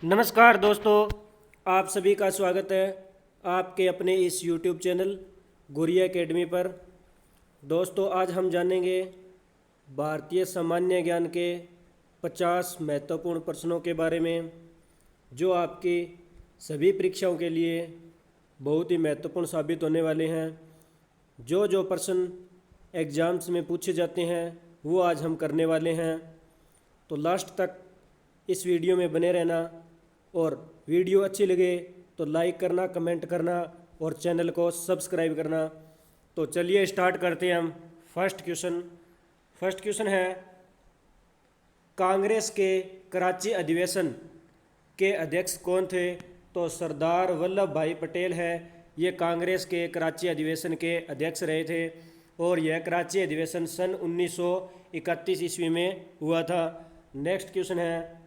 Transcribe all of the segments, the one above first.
नमस्कार दोस्तों, आप सभी का स्वागत है आपके अपने इस YouTube चैनल गुरिया एकेडमी पर। दोस्तों, आज हम जानेंगे भारतीय सामान्य ज्ञान के 50 महत्वपूर्ण प्रश्नों के बारे में, जो आपकी सभी परीक्षाओं के लिए बहुत ही महत्वपूर्ण साबित होने वाले हैं। जो प्रश्न एग्ज़ाम्स में पूछे जाते हैं वो आज हम करने वाले हैं। तो लास्ट तक इस वीडियो में बने रहना, और वीडियो अच्छी लगे तो लाइक करना, कमेंट करना और चैनल को सब्सक्राइब करना। तो चलिए स्टार्ट करते हैं हम। फर्स्ट क्वेश्चन है, कांग्रेस के कराची अधिवेशन के अध्यक्ष कौन थे? तो सरदार वल्लभ भाई पटेल है, ये कांग्रेस के कराची अधिवेशन के अध्यक्ष रहे थे। और यह कराची अधिवेशन सन 1931 ईस्वी में हुआ था। नेक्स्ट क्वेश्चन है,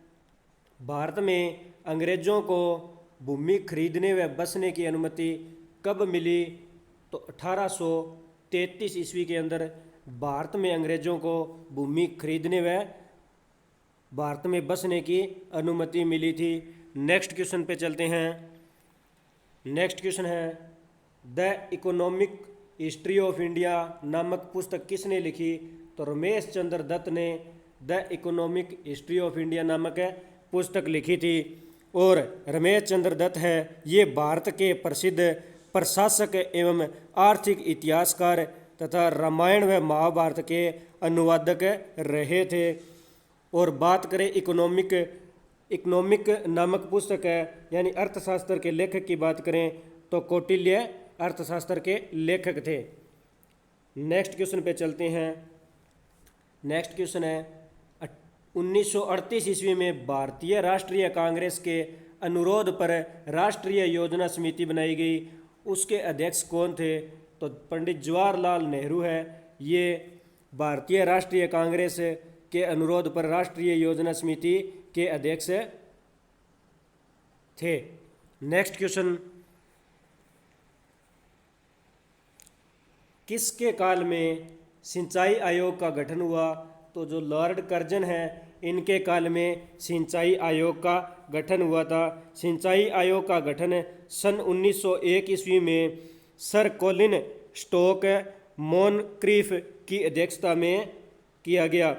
भारत में अंग्रेज़ों को भूमि खरीदने व बसने की अनुमति कब मिली? तो 1833 ईस्वी के अंदर भारत में अंग्रेज़ों को भूमि खरीदने व भारत में बसने की अनुमति मिली थी। नेक्स्ट क्वेश्चन पे चलते हैं। नेक्स्ट क्वेश्चन है, the economic history of India नामक पुस्तक किसने लिखी? तो रमेश चंद्र दत्त ने the economic history of India नामक पुस्तक लिखी थी। और रमेश चंद्र दत्त है, ये भारत के प्रसिद्ध प्रशासक एवं आर्थिक इतिहासकार तथा रामायण व महाभारत के अनुवादक रहे थे। और बात करें इकोनॉमिक नामक पुस्तक है, यानी अर्थशास्त्र के लेखक की बात करें तो कौटिल्य अर्थशास्त्र के लेखक थे। नेक्स्ट क्वेश्चन पे चलते हैं। नेक्स्ट क्वेश्चन है, 1938 ईस्वी में भारतीय राष्ट्रीय कांग्रेस के अनुरोध पर राष्ट्रीय योजना समिति बनाई गई, उसके अध्यक्ष कौन थे? तो पंडित जवाहरलाल नेहरू है, ये भारतीय राष्ट्रीय कांग्रेस के अनुरोध पर राष्ट्रीय योजना समिति के अध्यक्ष थे। नेक्स्ट क्वेश्चन, किसके काल में सिंचाई आयोग का गठन हुआ? तो जो लॉर्ड कर्जन है, इनके काल में सिंचाई आयोग का गठन हुआ था। सिंचाई आयोग का गठन सन 1901 ईस्वी में सर कॉलिन स्टोक मोनक्रीफ की अध्यक्षता में किया गया।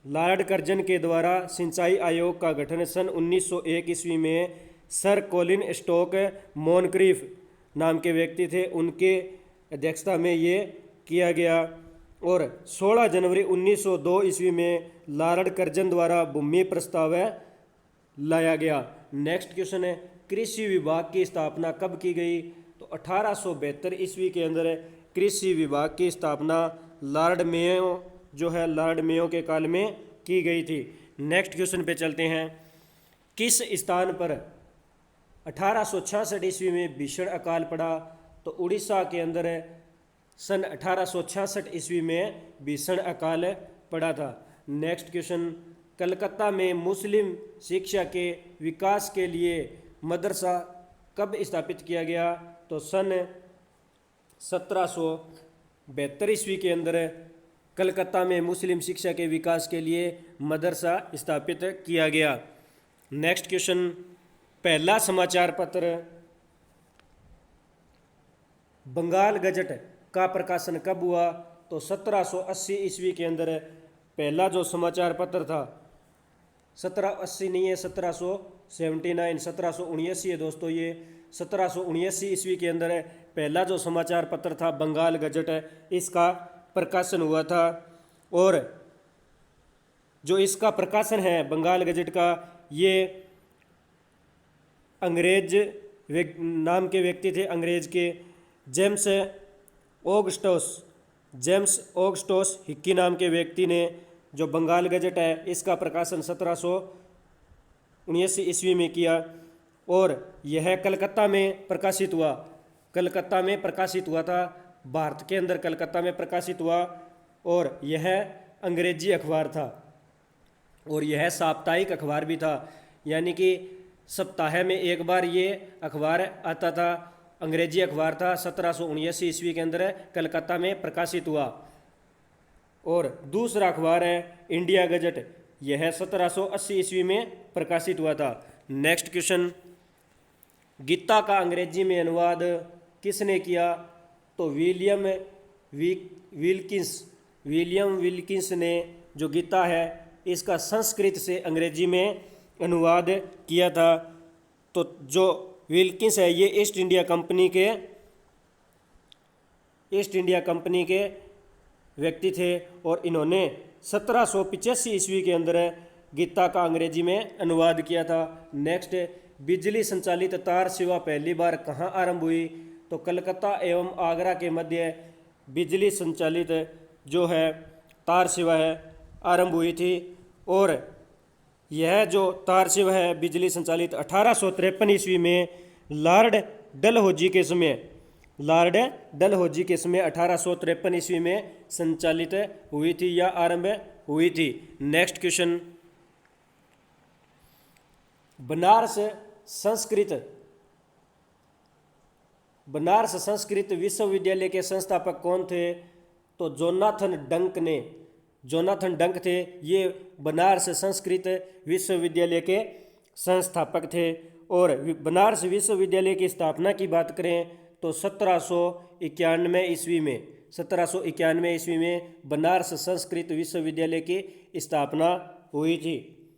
लॉर्ड कर्जन के द्वारा सिंचाई आयोग का गठन सन 1901 ईस्वी में सर कॉलिन स्टोक मोनक्रीफ नाम के व्यक्ति थे, उनके अध्यक्षता में ये किया गया। और 16 जनवरी 1902 ईस्वी में लॉर्ड कर्जन द्वारा भूमि प्रस्ताव लाया गया। नेक्स्ट क्वेश्चन है, कृषि विभाग की स्थापना कब की गई? तो 1872 ईस्वी के अंदर कृषि विभाग की स्थापना लॉर्ड मेयो के काल में की गई थी। नेक्स्ट क्वेश्चन पे चलते हैं। किस स्थान पर 1866 ईस्वी में भीषण अकाल पड़ा? तो उड़ीसा के अंदर सन 1866 ईस्वी में भीषण अकाल पड़ा था। नेक्स्ट क्वेश्चन, कलकत्ता में मुस्लिम शिक्षा के विकास के लिए मदरसा कब स्थापित किया गया? तो सन 1772 ईस्वी के अंदर कलकत्ता में मुस्लिम शिक्षा के विकास के लिए मदरसा स्थापित किया गया। नेक्स्ट क्वेश्चन, पहला समाचार पत्र बंगाल गजट का प्रकाशन कब हुआ? तो 1780 ईस्वी के अंदर पहला जो समाचार पत्र था, 1780 नहीं है, 1779, 1779 है दोस्तों। ये 1779 ईस्वी के अंदर पहला जो समाचार पत्र था बंगाल गजट, इसका प्रकाशन हुआ था। और जो इसका प्रकाशन है बंगाल गजट का, ये अंग्रेज नाम के व्यक्ति थे, अंग्रेज के जेम्स ऑगस्टस हिक्की नाम के व्यक्ति ने जो बंगाल गजट है इसका प्रकाशन 1779 ईस्वी में किया। और यह कलकत्ता में प्रकाशित हुआ। कलकत्ता में प्रकाशित हुआ था, भारत के अंदर कलकत्ता में प्रकाशित हुआ। और यह अंग्रेजी अखबार था, और यह साप्ताहिक अखबार भी था, यानी कि सप्ताह में एक बार ये अखबार आता था। अंग्रेजी अखबार था, 1779 ईस्वी के अंदर कलकत्ता में प्रकाशित हुआ। और दूसरा अखबार है इंडिया गजट, यह 1780 ईस्वी में प्रकाशित हुआ था। नेक्स्ट क्वेश्चन, गीता का अंग्रेजी में अनुवाद किसने किया? तो विलियम विल्किंस ने जो गीता है इसका संस्कृत से अंग्रेजी में अनुवाद किया था। तो जो विल्किंस है ये ईस्ट इंडिया कंपनी के व्यक्ति थे और इन्होंने 1785 ईस्वी के अंदर गीता का अंग्रेजी में अनुवाद किया था। नेक्स्ट, बिजली संचालित तार सेवा पहली बार कहाँ आरंभ हुई? तो कलकत्ता एवं आगरा के मध्य बिजली संचालित जो है तार सेवा है आरंभ हुई थी। और यह जो तार सेवा है बिजली संचालित 1853 ईस्वी में लॉर्ड डलहौजी के समय 1853 ईस्वी में संचालित हुई थी या आरंभ हुई थी। नेक्स्ट क्वेश्चन, बनारस संस्कृत विश्वविद्यालय के संस्थापक कौन थे? तो जोनाथन डंक थे। ये बनारस संस्कृत विश्वविद्यालय के संस्थापक थे। और बनारस विश्वविद्यालय की स्थापना की बात करें तो 1791 ईस्वी में बनारस संस्कृत विश्वविद्यालय की स्थापना हुई थी।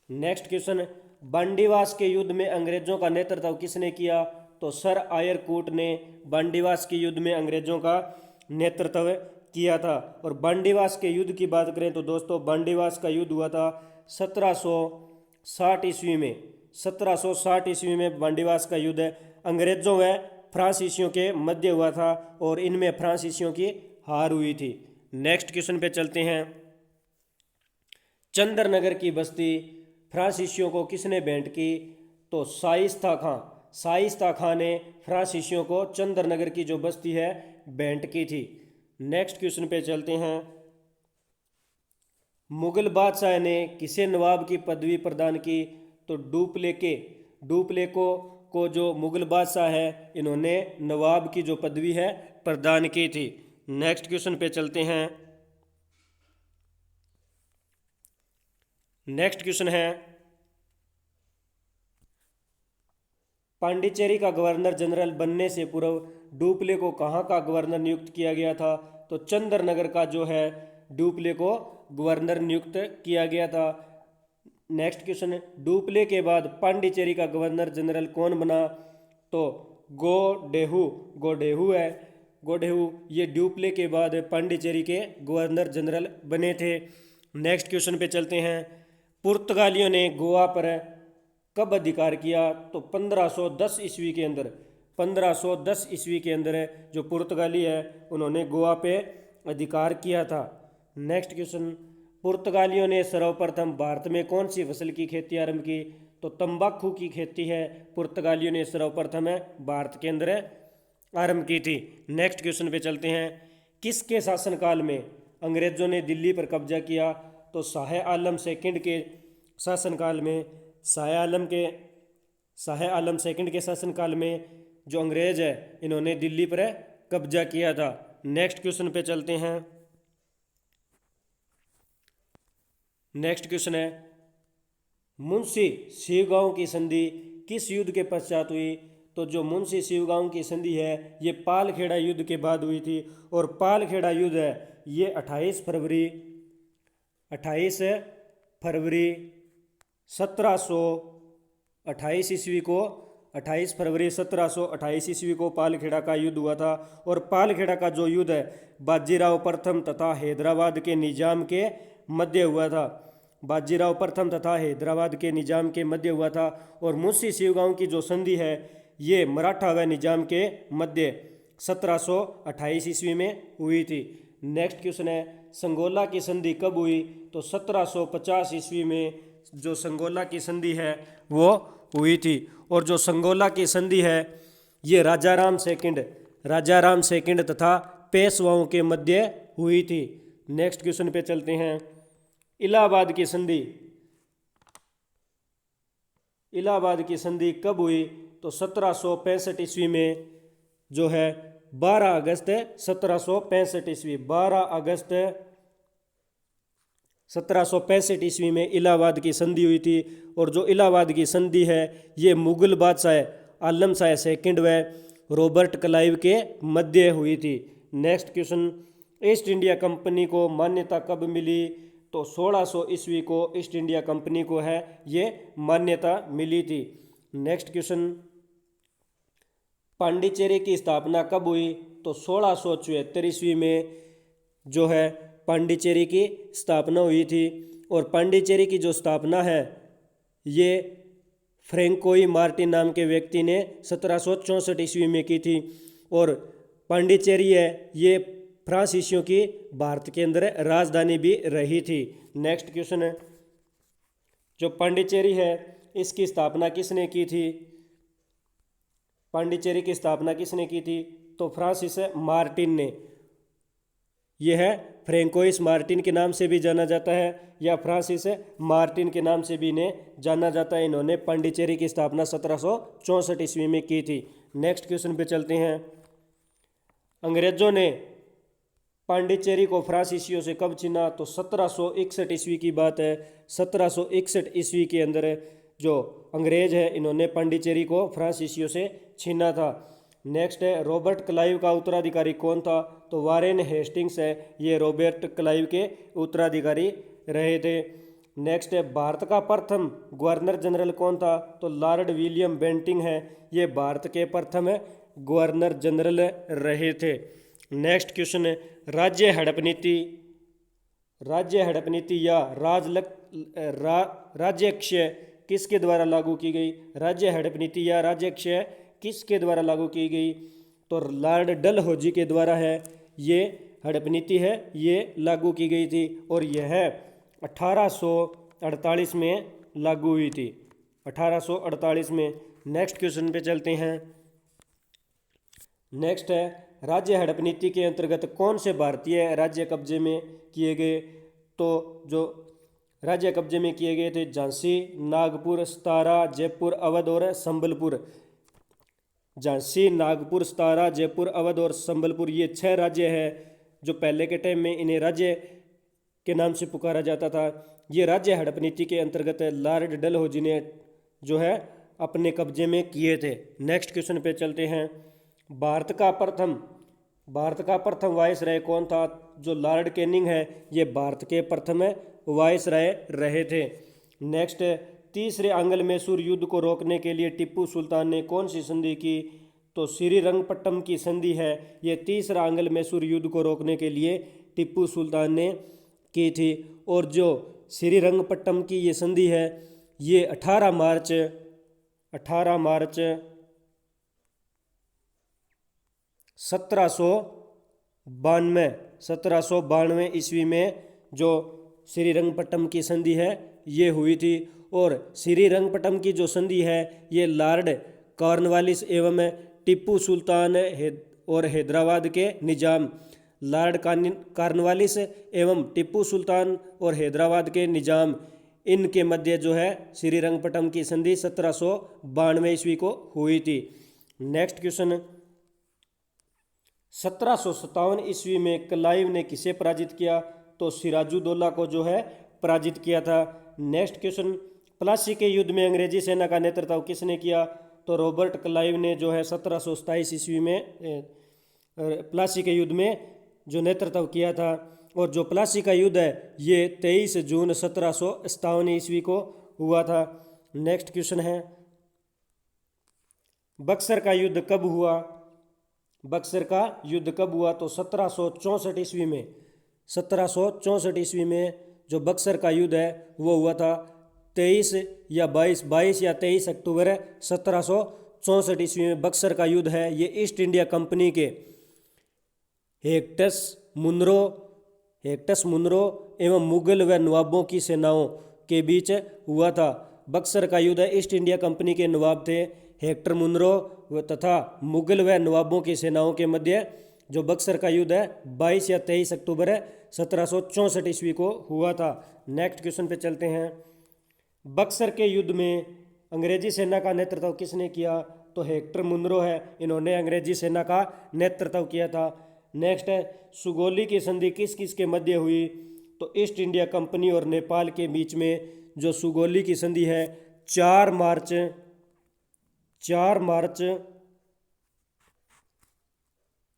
नेक्स्ट क्वेश्चन, बांडीवास के युद्ध में अंग्रेजों का नेतृत्व किसने किया? तो सर आयर कूट ने बांडीवास के युद्ध में अंग्रेजों का नेतृत्व किया था। और बांडीवास के युद्ध की बात करें तो दोस्तों बांडीवास का युद्ध हुआ था 1760 ईस्वी में बांडीवास का युद्ध अंग्रेजों व फ्रांसीसियों के मध्य हुआ था और इनमें फ्रांसीसियों की हार हुई थी। नेक्स्ट क्वेश्चन पे चलते हैं, चंद्रनगर की बस्ती फ्रांसीसियों को किसने भेंट की? तो शाइस्ता खां ने फ्रांसीसियों को चंद्रनगर की जो बस्ती है भेंट की थी। नेक्स्ट क्वेश्चन पे चलते हैं, मुगल बादशाह ने किसे नवाब की पदवी प्रदान की? तो डुप्लेको को जो मुगल बादशाह है इन्होंने नवाब की जो पदवी है प्रदान की थी। नेक्स्ट क्वेश्चन पे चलते हैं, नेक्स्ट क्वेश्चन है, पांडिचेरी का गवर्नर जनरल बनने से पूर्व डुप्ले को कहाँ का गवर्नर नियुक्त किया गया था? तो चंद्रनगर का जो है डुप्ले को गवर्नर नियुक्त किया गया था। नेक्स्ट क्वेश्चन, डुप्ले के बाद पांडिचेरी का गवर्नर जनरल कौन बना? तो गोडेहू है। गोडेहू ये डुप्ले के बाद पांडिचेरी के गवर्नर जनरल बने थे। नेक्स्ट क्वेश्चन पे चलते हैं, पुर्तगालियों ने गोवा पर कब अधिकार किया? तो 1510 ईस्वी के अंदर 1510 ईस्वी के अंदर जो पुर्तगाली है उन्होंने गोवा पे अधिकार किया था। नेक्स्ट क्वेश्चन, पुर्तगालियों ने सर्वप्रथम भारत में कौन सी फसल की खेती आरंभ की? तो तंबाकू की खेती है पुर्तगालियों ने सर्वप्रथम भारत के अंदर आरंभ की थी। नेक्स्ट क्वेश्चन पे चलते हैं, किसके शासनकाल में अंग्रेजों ने दिल्ली पर कब्जा किया? तो शाह आलम सेकंड के शासनकाल में शाह आलम सेकंड के शासनकाल में जो अंग्रेज है इन्होंने दिल्ली पर कब्जा किया था। नेक्स्ट क्वेश्चन पे चलते हैं, नेक्स्ट क्वेश्चन है, मुंशी शिवगांव की संधि किस युद्ध के पश्चात हुई? तो जो मुंशी शिवगांव की संधि है ये पालखेड़ा युद्ध के बाद हुई थी। और पालखेड़ा युद्ध है ये 28 फरवरी 1728 ईस्वी को 28 फरवरी 1728 ईस्वी को पालखेड़ा का युद्ध हुआ था। और पालखेड़ा का जो युद्ध है बाजीराव प्रथम तथा हैदराबाद के निजाम के मध्य हुआ था। बाजीराव प्रथम तथा हैदराबाद के निजाम के मध्य हुआ था। और मुंशी शिवगांव की जो संधि है ये मराठा व निजाम के मध्य 1728 ईस्वी में हुई थी। नेक्स्ट क्वेश्चन है, संगोला की संधि कब हुई? तो 1750 ईस्वी में जो संगोला की संधि है वो हुई थी। और जो संगोला की संधि है ये राजाराम सेकंड तथा पेशवाओं के मध्य हुई थी। नेक्स्ट क्वेश्चन पे चलते हैं, इलाहाबाद की संधि कब हुई? तो 1765 ईस्वी में जो है 12 अगस्त 1765 ईस्वी 12 अगस्त 1765 ईस्वी में इलाहाबाद की संधि हुई थी। और जो इलाहाबाद की संधि है ये मुगल बादशाह आलम शाह सेकंड व रॉबर्ट क्लाइव के मध्य हुई थी। Next question, east India company को मान्यता कब मिली? तो 1600 ईस्वी को ईस्ट इंडिया कंपनी को है ये मान्यता मिली थी। नेक्स्ट क्वेश्चन, पांडिचेरी की स्थापना कब हुई? तो 1674 ईस्वी में जो है पांडिचेरी की स्थापना हुई थी। और पांडिचेरी की जो स्थापना है ये फ्रैंकोई मार्टिन नाम के व्यक्ति ने 1764 ईस्वी में की थी। और पांडिचेरी है ये फ्रांसीसियों की भारत के अंदर राजधानी भी रही थी। नेक्स्ट क्वेश्चन है, जो पांडिचेरी है इसकी स्थापना किसने की थी? पांडिचेरी की स्थापना किसने की थी? तो फ्रांसिस मार्टिन ने। यह है फ्रैंकोइस मार्टिन के नाम से भी जाना जाता है या फ्रांसिस मार्टिन के नाम से भी इन्हें जाना जाता है। इन्होंने पांडिचेरी की स्थापना 1764 ईस्वी में की थी। नेक्स्ट क्वेश्चन पे चलते हैं, अंग्रेजों ने पांडिचेरी को फ्रांसीसियों से कब छीना? तो 1761 ईस्वी की बात है। 1761 ईस्वी के अंदर जो अंग्रेज है इन्होंने पांडिचेरी को फ्रांसीसियों से छीना था। नेक्स्ट है, रॉबर्ट क्लाइव का उत्तराधिकारी कौन था? तो वारेन हेस्टिंग्स है ये रॉबर्ट क्लाइव के उत्तराधिकारी रहे थे। नेक्स्ट है, भारत का प्रथम गवर्नर जनरल कौन था? तो लॉर्ड विलियम बेंटिंग है ये भारत के प्रथम गवर्नर जनरल रहे थे। नेक्स्ट क्वेश्चन है, राज्य हड़प नीति या राज्यक्षय किसके द्वारा लागू की गई? राज्य हड़प नीति या राज्यक्षय किसके द्वारा लागू की गई? तो लॉर्ड डलहौजी के द्वारा है ये हड़प नीति है ये लागू की गई थी। और यह 1848 में लागू हुई थी, 1848 में। नेक्स्ट क्वेश्चन पे चलते हैं। नेक्स्ट है, राज्य हड़प नीति के अंतर्गत कौन से भारतीय राज्य कब्जे में किए गए? तो जो राज्य कब्जे में किए गए थे झांसी, नागपुर, सतारा, जयपुर, अवध और संबलपुर। झांसी, नागपुर, सतारा, जयपुर, अवध और संबलपुर ये 6 राज्य है जो पहले के टाइम में इन्हें राज्य के नाम से पुकारा जाता था। ये राज्य हड़प नीति के अंतर्गत लॉर्ड डलहौजी ने जो है अपने कब्जे में किए थे। नेक्स्ट क्वेश्चन पे चलते हैं, भारत का प्रथम वायसराय कौन था? जो लॉर्ड कैनिंग है ये भारत के प्रथम वायसराय रहे थे। नेक्स्ट, तीसरे आंग्ल मैसूर युद्ध को रोकने के लिए टिप्पू सुल्तान ने कौन सी संधि की? तो श्रीरंगपट्टम की संधि है ये तीसरा आंग्ल मैसूर युद्ध को रोकने के लिए टिप्पू सुल्तान ने की थी। और जो श्रीरंगपट्टम की ये संधि है ये 18 मार्च 1792 ईस्वी में जो श्रीरंगपट्टम की संधि है ये हुई थी। और श्रीरंगपट्टम की जो संधि है ये लॉर्ड कॉर्नवालिस एवं टिप्पू सुल्तान और हैदराबाद के निजाम, लॉर्ड कॉर्नवालिस एवं टिप्पू सुल्तान और हैदराबाद के निजाम इनके मध्य जो है श्रीरंगपट्टम की संधि 1792 ईस्वी को हुई थी। नेक्स्ट क्वेश्चन, 1757 ईस्वी में क्लाइव ने किसे पराजित किया? तो सिराजुद्दौला को जो है पराजित किया था। नेक्स्ट क्वेश्चन, प्लासी के युद्ध में अंग्रेजी सेना का नेतृत्व किसने किया? तो रॉबर्ट क्लाइव ने जो है 1727 ईस्वी में प्लासी के युद्ध में जो नेतृत्व किया था। और जो प्लासी का युद्ध है ये 23 जून 1757 ईस्वी को हुआ था। नेक्स्ट क्वेश्चन है, बक्सर का युद्ध कब हुआ? बक्सर का युद्ध कब हुआ? तो 1764 ईस्वी में। 1764 ईस्वी में जो बक्सर का युद्ध है वो हुआ था 22 या 23 अक्टूबर 1764 ईस्वी में बक्सर का युद्ध है ये ईस्ट इंडिया कंपनी के हेक्टस मुनरो एवं मुगल व नवाबों की सेनाओं के बीच हुआ था। बक्सर का युद्ध ईस्ट इंडिया कंपनी के नवाब थे हेक्टर मुनरो तथा मुगल व नवाबों की सेनाओं के मध्य जो बक्सर का युद्ध है 22 या 23 अक्टूबर 1764 ईस्वी को हुआ था। नेक्स्ट क्वेश्चन पे चलते हैं, बक्सर के युद्ध में अंग्रेजी सेना का नेतृत्व किसने किया? तो हेक्टर मुनरो है, इन्होंने अंग्रेजी सेना का नेतृत्व किया था। नेक्स्ट है, सुगोली की संधि किस किस के मध्य हुई? तो तो ईस्ट इंडिया कंपनी और नेपाल के बीच में जो सुगौली की संधि है 4 मार्च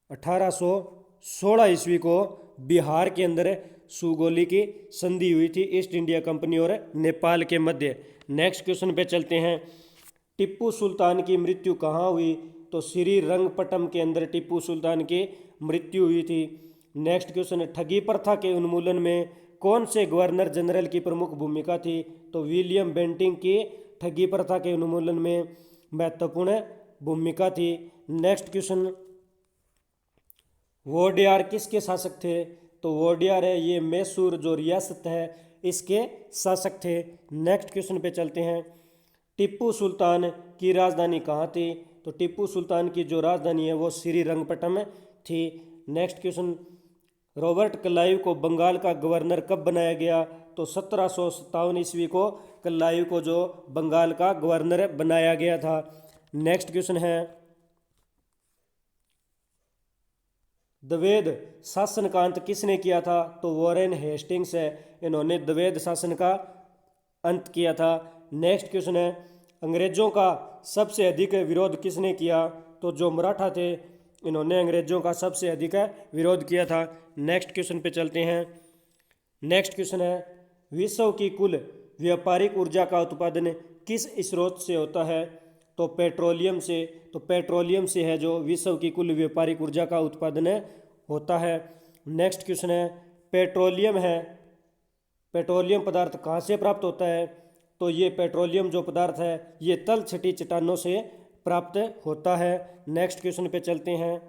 1816 ईस्वी को बिहार के अंदर सुगौली की संधि हुई थी ईस्ट इंडिया कंपनी और नेपाल के मध्य। नेक्स्ट क्वेश्चन पे चलते हैं। टिप्पू सुल्तान की मृत्यु कहाँ हुई? तो श्रीरंगपट्टम के अंदर टिप्पू सुल्तान की मृत्यु हुई थी। नेक्स्ट क्वेश्चन है, ठगी प्रथा के उन्मूलन में कौन से गवर्नर जनरल की प्रमुख भूमिका थी? तो विलियम बेंटिंक की ठगी प्रथा के उन्मूलन में महत्वपूर्ण भूमिका थी। नेक्स्ट क्वेश्चन, वोडियार किसके शासक थे? तो वोडियार है ये मैसूर जो रियासत है इसके शासक थे। नेक्स्ट क्वेश्चन पे चलते हैं। टिप्पू सुल्तान की राजधानी कहाँ थी? तो टिप्पू सुल्तान की जो राजधानी है वो श्रीरंगपट्टम थी। नेक्स्ट क्वेश्चन, रॉबर्ट क्लाइव को बंगाल का गवर्नर कब बनाया गया? तो 1757 ईस्वी को क्लाइव को जो बंगाल का गवर्नर बनाया गया था। नेक्स्ट क्वेश्चन है, द्वैध शासन का अंत किसने किया था? तो वॉरेन हेस्टिंग्स है, इन्होंने द्वैध शासन का अंत किया था। नेक्स्ट क्वेश्चन है, अंग्रेजों का सबसे अधिक विरोध किसने किया? तो जो मराठा थे इन्होंने अंग्रेजों का सबसे अधिक विरोध किया था। नेक्स्ट क्वेश्चन पे चलते हैं। नेक्स्ट क्वेश्चन है, विश्व की कुल व्यापारिक ऊर्जा का उत्पादन किस स्रोत से होता है? तो पेट्रोलियम से। तो पेट्रोलियम से है जो विश्व की कुल व्यापारिक ऊर्जा का उत्पादन होता है। नेक्स्ट क्वेश्चन है, पेट्रोलियम है, पेट्रोलियम पदार्थ कहाँ से प्राप्त होता है? तो ये पेट्रोलियम जो पदार्थ है ये तलछटी चट्टानों से प्राप्त होता है। नेक्स्ट क्वेश्चन पे चलते हैं।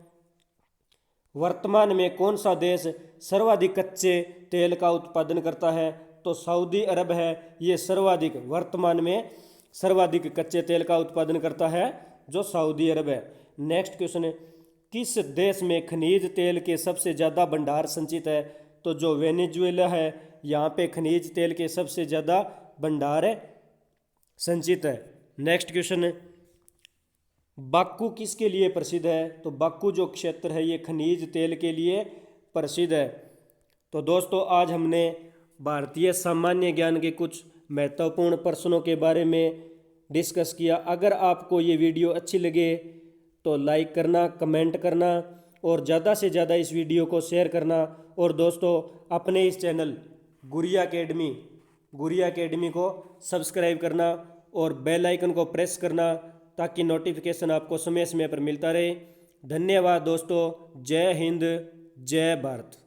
वर्तमान में कौन सा देश सर्वाधिक कच्चे तेल का उत्पादन करता है? तो सऊदी अरब है ये सर्वाधिक, वर्तमान में सर्वाधिक कच्चे तेल का उत्पादन करता है जो सऊदी अरब है। नेक्स्ट क्वेश्चन है, किस देश में खनिज तेल के सबसे ज़्यादा भंडार संचित है? तो जो वेनेजुएला है यहाँ पे खनिज तेल के सबसे ज़्यादा भंडार संचित है। नेक्स्ट क्वेश्चन है, बाकू किसके लिए प्रसिद्ध है? तो बाकू जो क्षेत्र है ये खनिज तेल के लिए प्रसिद्ध है। तो दोस्तों आज हमने भारतीय सामान्य ज्ञान के कुछ महत्वपूर्ण प्रश्नों के बारे में डिस्कस किया। अगर आपको ये वीडियो अच्छी लगे तो लाइक करना, कमेंट करना और ज़्यादा से ज़्यादा इस वीडियो को शेयर करना। और दोस्तों अपने इस चैनल गुरिया अकेडमी को सब्सक्राइब करना और बेल आइकन को प्रेस करना ताकि नोटिफिकेशन आपको समय समय पर मिलता रहे। धन्यवाद दोस्तों। जय हिंद, जय भारत।